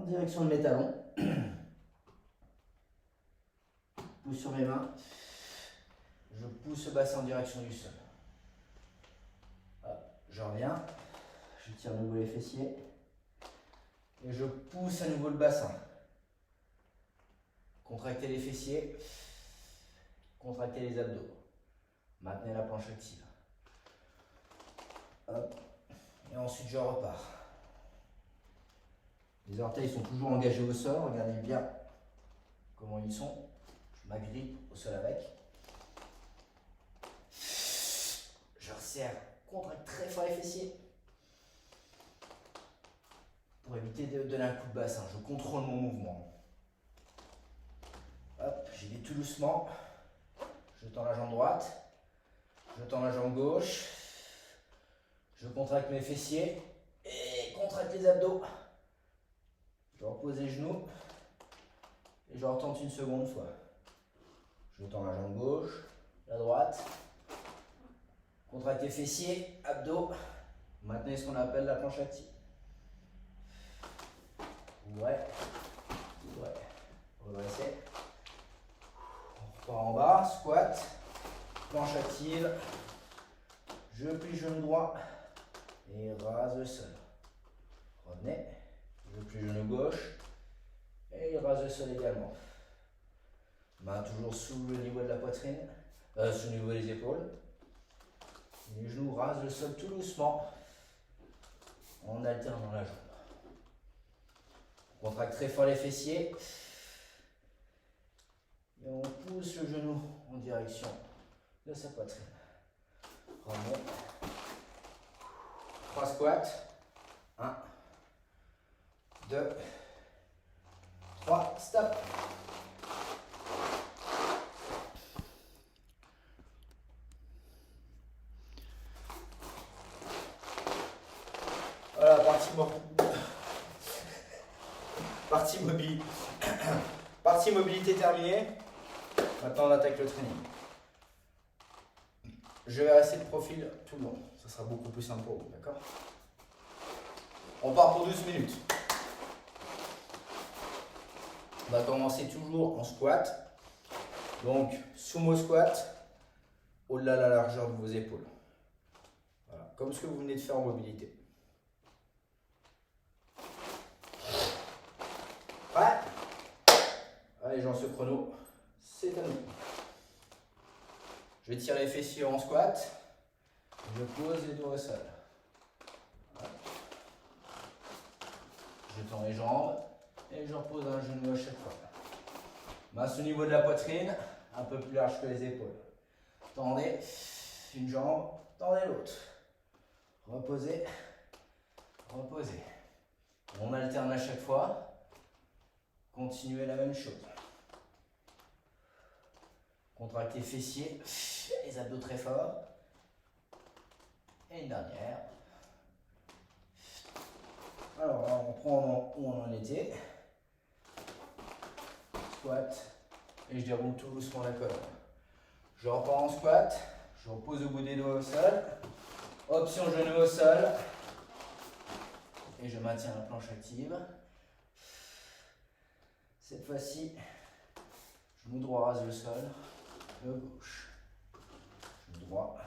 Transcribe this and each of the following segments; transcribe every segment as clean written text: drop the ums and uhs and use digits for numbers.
en direction de mes talons. Pousse sur mes mains. Je pousse le bassin en direction du sol. Hop, je reviens. Je tire de nouveau les fessiers. Et je pousse à nouveau le bassin. Contractez les fessiers. Contractez les abdos. Maintenez la planche active. Hop. Et ensuite je repars. Les orteils sont toujours engagés au sol. Regardez bien comment ils sont. Je m'agrippe au sol avec. Je resserre. Contracte très fort les fessiers. Pour éviter de donner un coup de bassin. Je contrôle mon mouvement. Hop, j'y vais tout doucement. Je tends la jambe droite. Je tends la jambe gauche. Je contracte mes fessiers. Et contracte les abdos. Je repose les genoux. Et je retente une seconde fois. Je tends la jambe gauche, la droite. Contracte les fessiers, abdos. Maintenez ce qu'on appelle la planche active. Ouais. Redressez. On repart en bas, squat. Planche active. Je plie genou droit. Et rase le sol. Revenez. Je plie genou gauche. Et rase le sol également. Main toujours sous le niveau de la poitrine. Sous le niveau des épaules. Les genoux rasent le sol tout doucement. En alternant la jambe. On contracte très fort les fessiers. Et on pousse le genou en direction de sa poitrine. Revenez. 3 squats. 1, 2, 3, stop. Voilà, partie mobilité terminée. Maintenant on attaque le training. Je vais rester de profil tout le long. Ça sera beaucoup plus simple pour vous, d'accord? On part pour 12 minutes. On va commencer toujours en squat. Donc sumo squat, au-delà de la largeur de vos épaules. Voilà, comme ce que vous venez de faire en mobilité. Prêt? Allez, j'en ce chrono, c'est à nous. Je tire les fessiers en squat. Je pose les doigts au sol. Je tends les jambes et je repose un genou à chaque fois. Masse au niveau de la poitrine, un peu plus large que les épaules. Tendez une jambe, tendez l'autre. Reposez, reposez. On alterne à chaque fois. Continuez la même chose. Contractez les fessiers, les abdos très forts. Et une dernière. Alors là, on prend où on en était. Squat. Et je déroule tout doucement la colonne. Je repars en squat. Je repose au bout des doigts au sol. Option genou au sol. Et je maintiens la planche active. Cette fois-ci, genou droit rase le sol. Le gauche. Genou droit.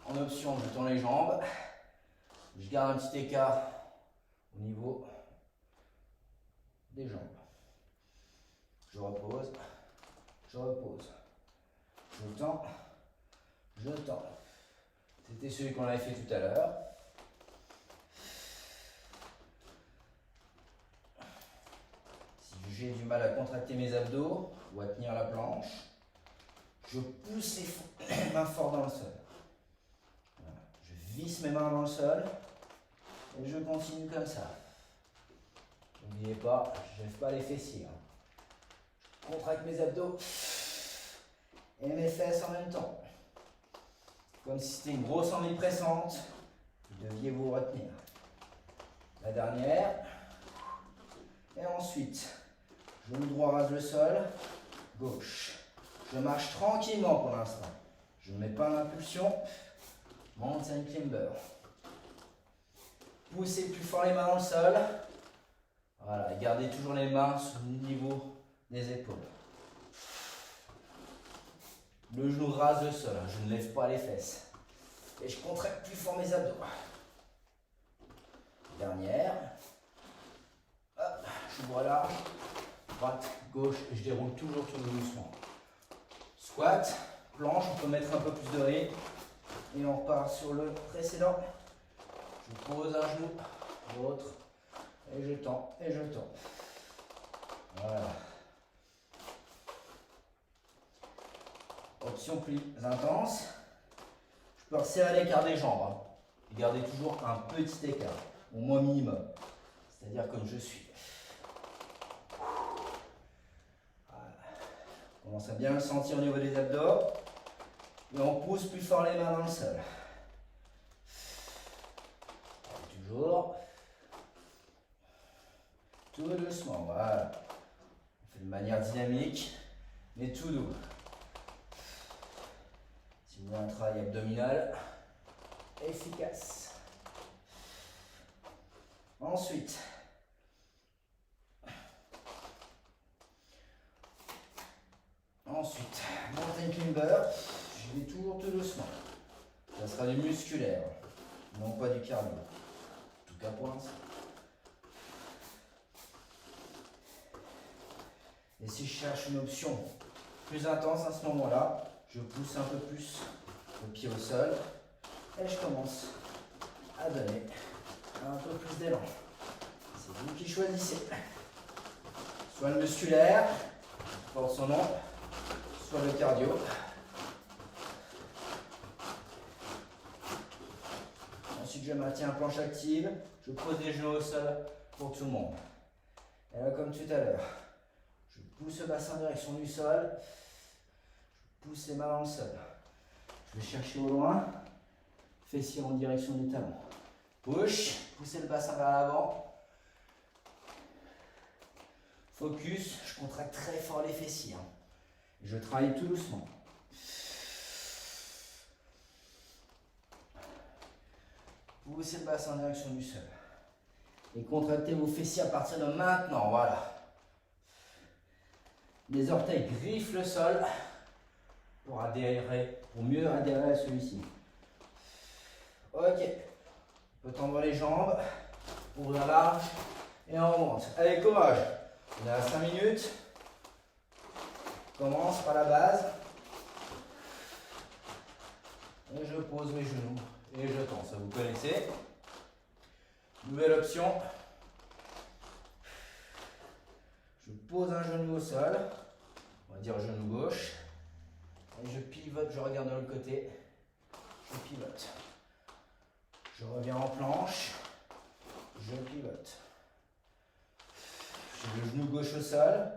En option, je tends les jambes. Je garde un petit écart au niveau des jambes. Je repose. Je repose. Je tends. Je tends. C'était celui qu'on avait fait tout à l'heure. Si j'ai du mal à contracter mes abdos ou à tenir la planche, je pousse les mains fort dans le sol. Voilà. Je visse mes mains dans le sol et je continue comme ça. N'oubliez pas, je ne lève pas les fessiers. Je contracte mes abdos et mes fesses en même temps. Comme si c'était une grosse envie pressante, vous deviez vous retenir. La dernière. Et ensuite, genou droit rase le sol, gauche. Je marche tranquillement pour l'instant. Je ne mets pas l'impulsion. Mountain climber. Poussez plus fort les mains dans le sol. Voilà, gardez toujours les mains sur le niveau des épaules. Le genou rase le sol, je ne lève pas les fesses. Et je contracte plus fort mes abdos. Dernière. Hop, je vois là. Droite, gauche, et je déroule toujours tout doucement. Squat, planche, on peut mettre un peu plus de rythme. Et on repart sur le précédent. Je pose un genou, l'autre, et je tends, et je tends. Voilà. Option plus intense. Je peux resserrer l'écart des jambes. Hein, et garder toujours un petit écart, au moins minimum. C'est-à-dire comme je suis. Voilà. On commence à bien le sentir au niveau des abdos. Et on pousse plus fort les mains dans le sol. Toujours. Tout doucement, voilà. On fait de manière dynamique, mais tout doux. Si vous voulez un travail abdominal efficace. Ensuite, mountain climber, je vais toujours tout doucement. Ça sera du musculaire, non pas du cardio. En tout cas pour l'instant. Et si je cherche une option plus intense à ce moment-là, je pousse un peu plus le pied au sol et je commence à donner un peu plus d'élan. C'est vous qui choisissez. Soit le musculaire, porte son nom, soit le cardio. Ensuite, je maintiens la planche active, je pose les genoux au sol pour tout le monde. Et là, comme tout à l'heure, je pousse le bassin en direction du sol, je pousse les mains dans le sol. Je vais chercher au loin, fessiers en direction du talon. Push, poussez le bassin vers l'avant. Focus, je contracte très fort les fessiers. Hein. Je travaille tout doucement. Poussez le bassin en direction du sol. Et contractez vos fessiers à partir de maintenant, voilà. Les orteils griffent le sol pour mieux adhérer à celui-ci. Ok. On peut tendre les jambes, ouvrir large et on remonte. Allez, courage. On est à 5 minutes. Commence par la base. Et je pose mes genoux et je tends. Ça vous connaissez. Nouvelle option. Je pose un genou au sol. On va dire genou gauche. Et je pivote, je regarde de l'autre côté. Je pivote. Je reviens en planche. Je pivote. J'ai le genou gauche au sol.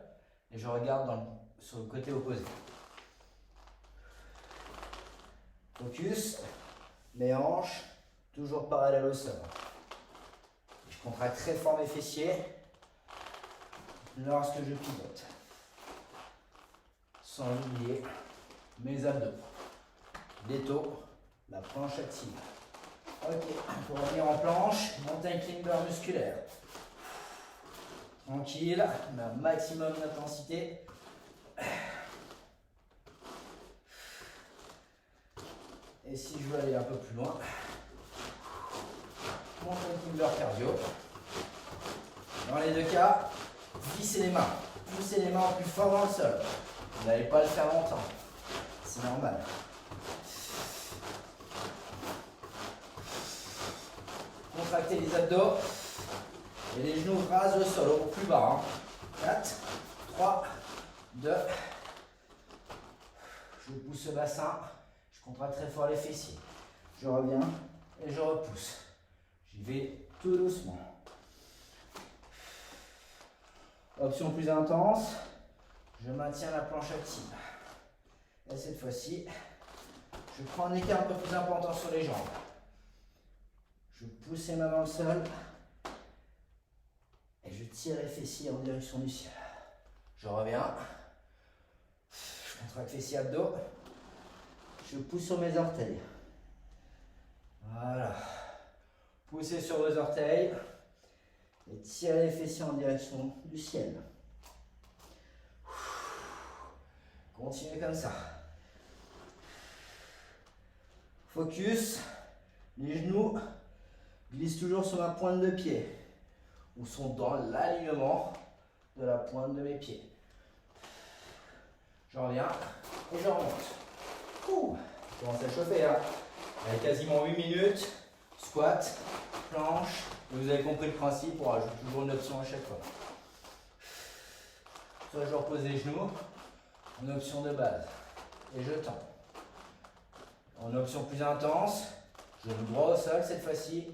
Et je regarde sur le côté opposé. Focus. Les hanches. Toujours parallèles au sol. Je contracte très fort mes fessiers lorsque je pivote. Sans oublier mes abdos. L'étau, la planche active. Ok, pour revenir en planche, mountain climber musculaire. Tranquille, mais un maximum d'intensité. Et si je veux aller un peu plus loin, mountain climber cardio. Dans les deux cas, vissez les mains. Poussez les mains plus fort dans le sol. Vous n'allez pas le faire longtemps. C'est normal. Contractez les abdos. Et les genoux rasent le sol au plus bas. 4, 3, 2. Je pousse le bassin. Je contracte très fort les fessiers. Je reviens et je repousse. J'y vais tout doucement. Option plus intense. Je maintiens la planche active. Et cette fois-ci, je prends un écart un peu plus important sur les jambes. Je pousse les mains dans le sol. Et je tire les fessiers en direction du ciel. Je reviens. Je contracte fessiers abdos. Je pousse sur mes orteils. Voilà. Poussez poussez sur vos orteils et tirez les fessiers en direction du ciel. Continuez comme ça. Focus. Les genoux glissent toujours sur ma pointe de pied ou sont dans l'alignement de la pointe de mes pieds. Je reviens et je remonte. Je commence à chauffer là. Avec quasiment 8 minutes. Squat, planche. Et vous avez compris le principe, on rajoute toujours une option à chaque fois. Soit je repose les genoux, une option de base. Et je tends. En option plus intense, je me droit au sol cette fois-ci.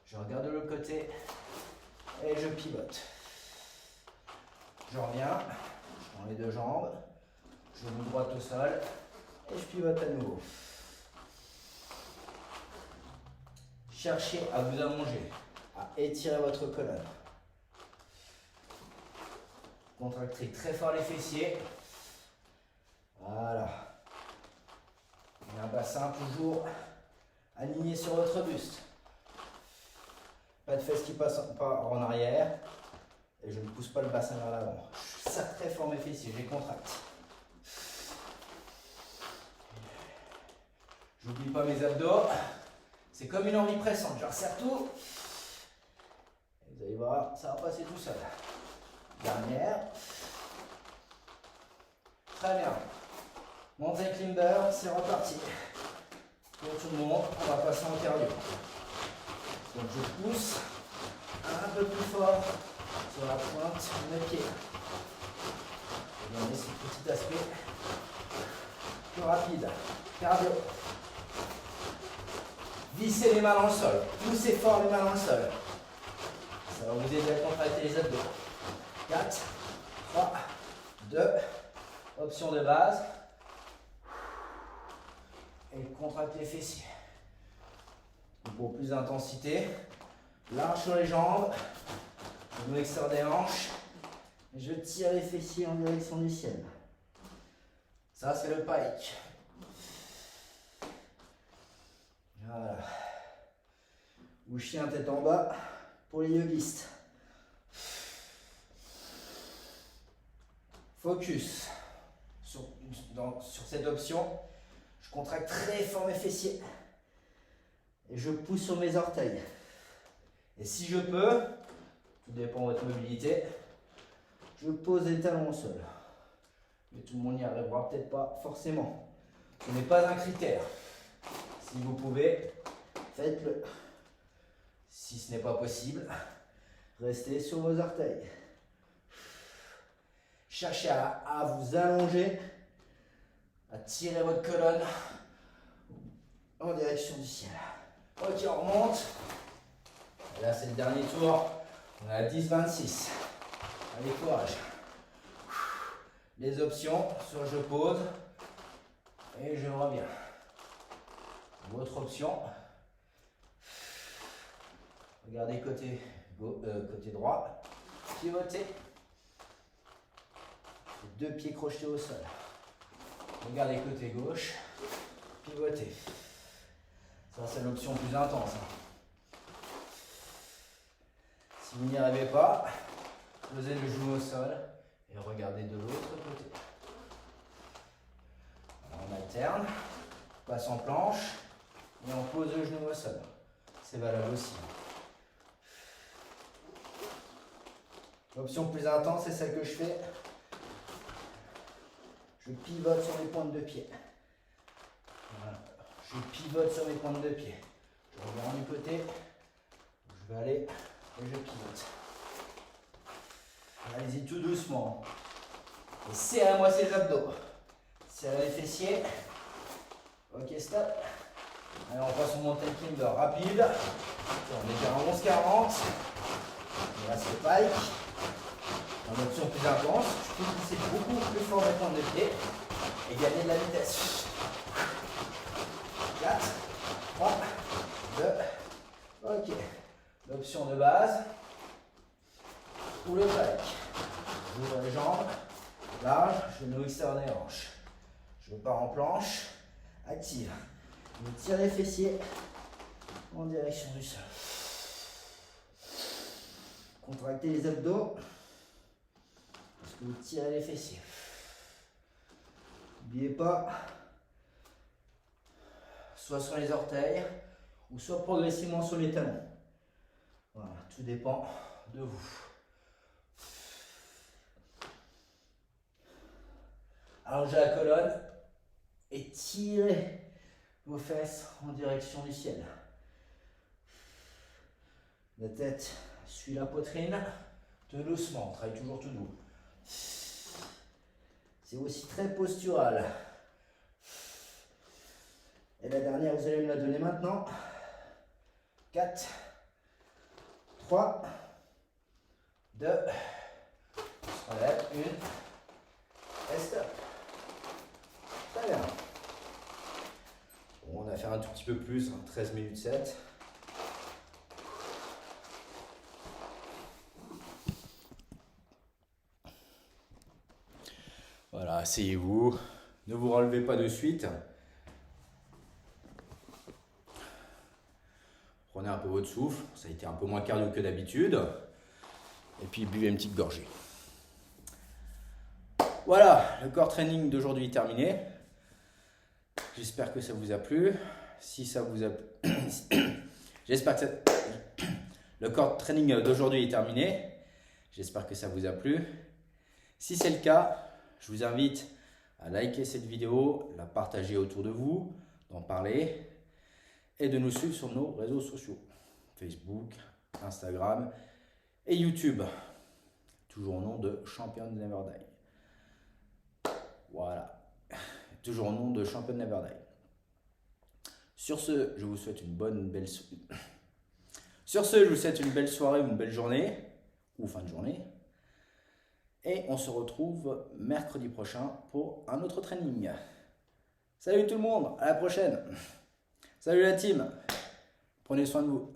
Je regarde de l'autre côté et je pivote. Je reviens, je prends les deux jambes, je me droite au sol et je pivote à nouveau. Cherchez à vous allonger, à étirer votre colonne. Contractez très fort les fessiers. Voilà. Et un bassin toujours aligné sur votre buste. Pas de fesses qui passent en arrière. Et je ne pousse pas le bassin vers l'avant. Je serre très fort mes fessiers, je les contracte. J'oublie pas mes abdos. C'est comme une envie pressante, je resserre tout. Et vous allez voir, ça va passer tout seul. Dernière. Très bien. Mountain climber, c'est reparti. Pour tout le monde, on va passer en cardio. Donc je pousse un peu plus fort sur la pointe de mes pieds. Je vais donner ce petit aspect plus rapide. Cardio. Vissez les mains dans le sol. Poussez fort les mains dans le sol. Ça va vous aider à contracter les abdos. 4, 3, 2, option de base. Et contracte les fessiers. Et pour plus d'intensité, large sur les jambes, je m'externe des hanches et je tire les fessiers en direction du ciel. Ça, c'est le pike. Voilà. Ou chien tête en bas pour les yogistes. Focus sur cette option. Je contracte très fort mes fessiers et je pousse sur mes orteils. Et si je peux, tout dépend de votre mobilité, je pose les talons au sol. Mais tout le monde n'y arrivera peut-être pas forcément. Ce n'est pas un critère. Si vous pouvez, faites-le. Si ce n'est pas possible, restez sur vos orteils. Cherchez à vous allonger, à tirer votre colonne en direction du ciel. Ok, on remonte. Et là, c'est le dernier tour. On est à 10-26. Allez, courage. Les options, soit je pose et je reviens. Votre option, regardez côté droit, pivotez. Deux pieds crochetés au sol. Regardez côté gauche, pivotez. Ça, c'est l'option plus intense. Si vous n'y arrivez pas, posez le genou au sol et regardez de l'autre côté. On alterne, on passe en planche et on pose le genou au sol. C'est valable aussi. L'option plus intense, c'est celle que je fais. Je pivote sur mes pointes de pied. Voilà. Je pivote sur mes pointes de pied. Je reviens du côté. Je vais aller et je pivote. Allez-y tout doucement. Et serrez-moi ces abdos. Serrez les fessiers. Ok, stop. Allez, on passe au mountain climber rapide. On est déjà à 11-40. Et là, c'est pike. En option plus intense, je peux pousser beaucoup plus fort mes pointes de pied et gagner de la vitesse. 4, 3, 2, ok. L'option de base, ou le pike. J'ouvre les jambes, large, genou externe des hanches. Je pars en planche, active. Je tire les fessiers en direction du sol. Contractez les abdos. Parce que vous tirez les fessiers. N'oubliez pas, soit sur les orteils, ou soit progressivement sur les talons. Voilà, tout dépend de vous. Allongez la colonne et tirez vos fesses en direction du ciel. La tête suit la poitrine, tout doucement, on travaille toujours tout doux. C'est aussi très postural. Et la dernière, vous allez me la donner maintenant. 4, 3, 2, on se relève, 1, et stop. Très bien. Bon, on va faire un tout petit peu plus, 13 minutes 7. Voilà, asseyez-vous, ne vous relevez pas de suite. Prenez un peu votre souffle, ça a été un peu moins cardio que d'habitude. Et puis buvez une petite gorgée. Voilà, le core training d'aujourd'hui est terminé. J'espère que ça vous a plu. Si ça vous a plu, j'espère que le core training d'aujourd'hui est terminé. J'espère que ça vous a plu. Si c'est le cas, je vous invite à liker cette vidéo, la partager autour de vous, d'en parler et de nous suivre sur nos réseaux sociaux, Facebook, Instagram et YouTube, toujours au nom de Champion Never Die. Voilà, toujours au nom de Champion Never Die. Sur ce, je vous souhaite une belle soirée ou une belle journée, ou fin de journée. Et on se retrouve mercredi prochain pour un autre training. Salut tout le monde, à la prochaine. Salut la team, prenez soin de vous.